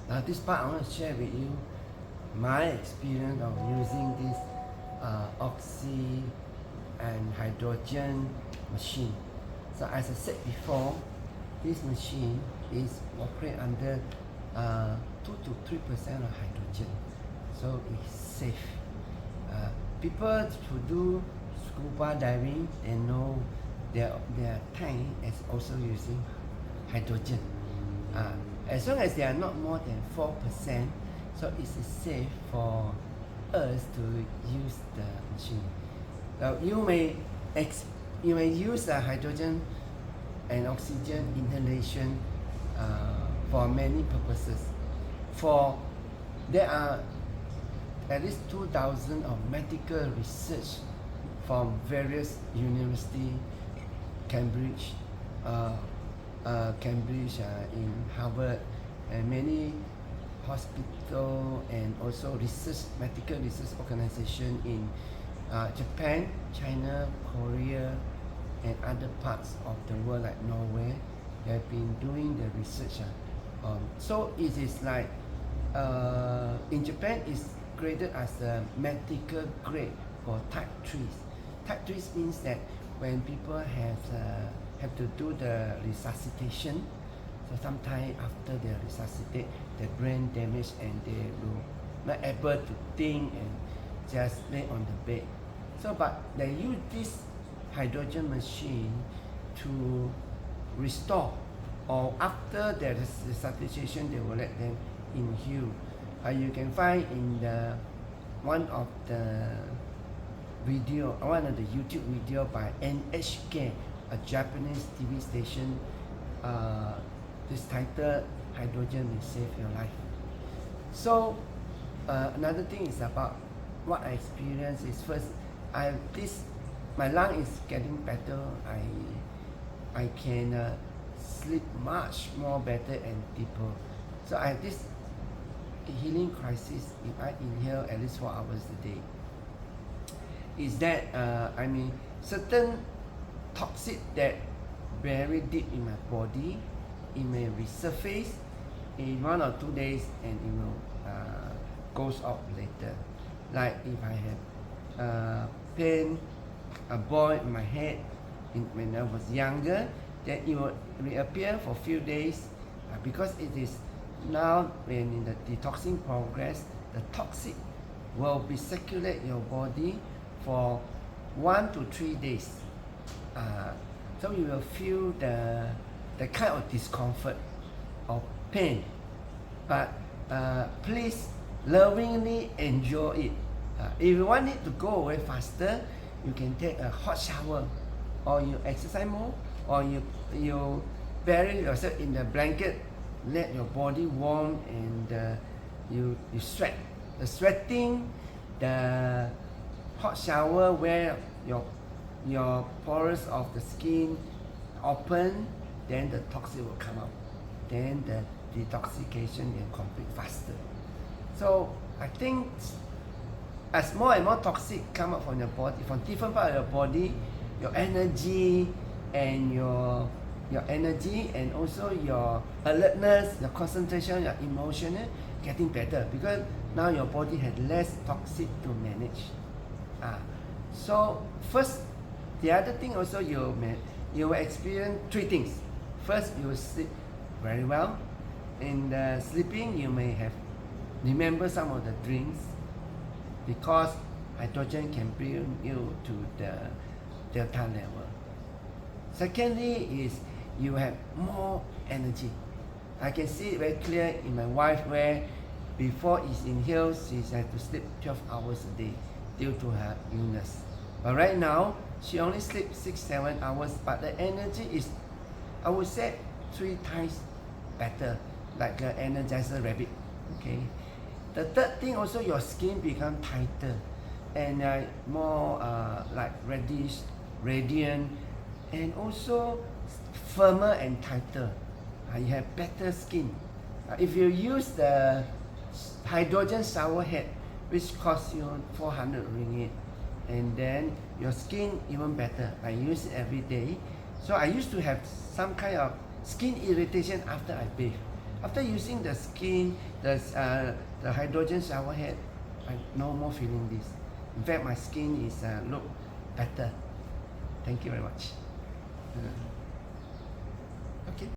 Now this part I want to share with you my experience of using this oxy and hydrogen machine. So as I said before, this machine is operate under 2 to 3% of hydrogen, so it's safe. People who do scuba diving, they know their tank is also using hydrogen. As long as they are not more than 4%, so it's safe for us to use the machine. You may use the hydrogen and oxygen inhalation for many purposes. There are at least 2,000 of medical research from various universities, Cambridge, in Harvard, and many hospital and also medical research organization in Japan, China, Korea, and other parts of the world like Norway. They have been doing the research. So it is like in Japan it's graded as a medical grade for type 3. Type 3 means that when people have to do the resuscitation, so sometimes after they resuscitate, the brain damage and they will not able to think and just lay on the bed. So but they use this hydrogen machine to restore, or after their resuscitation they will let them inhale. You can find in one of the YouTube video by NHK, a Japanese TV station. This title, hydrogen will save your life. So another thing is about what I experienced is first, my lung is getting better. I can sleep much more better and deeper. So I have this healing crisis if I inhale at least 4 hours a day. Is that certain toxic that very deep in my body, it may resurface in 1 or 2 days and it will goes out later. Like if I have pain, a ball in my head when I was younger, then it will reappear for a few days because it is now when in the detoxing progress, the toxic will be circulate your body for 1 to 3 days. So you will feel the kind of discomfort or pain, but please lovingly enjoy it. If you want it to go away faster, you can take a hot shower, or you exercise more, or you bury yourself in the blanket, let your body warm, and you sweat. The sweating, the hot shower where your pores of the skin open, then the toxin will come out. Then the detoxification will complete faster. So I think as more and more toxic come out from your body, from different part of your body, your energy and also your alertness, your concentration, your emotion getting better because now your body has less toxic to manage. So first, the other thing also you will experience 3 things. First, you will sleep very well. In the sleeping, you may have remember some of the dreams because hydrogen can bring you to the delta level. Secondly is you have more energy. I can see it very clear in my wife where before it's inhaled, she has to sleep 12 hours a day due to her illness. But right now, she only sleeps 6-7 hours, but the energy is, I would say, 3 times better, like an energizer rabbit. Okay. The third thing also, your skin become tighter and more like reddish, radiant, and also firmer and tighter. You have better skin. If you use the hydrogen shower head, which costs you 400 ringgit, and then your skin even better. I use it every day. So I used to have some kind of skin irritation after I bathe. After using the skin, the hydrogen shower head, I no more feeling this. In fact, my skin is look better. Thank you very much. Okay.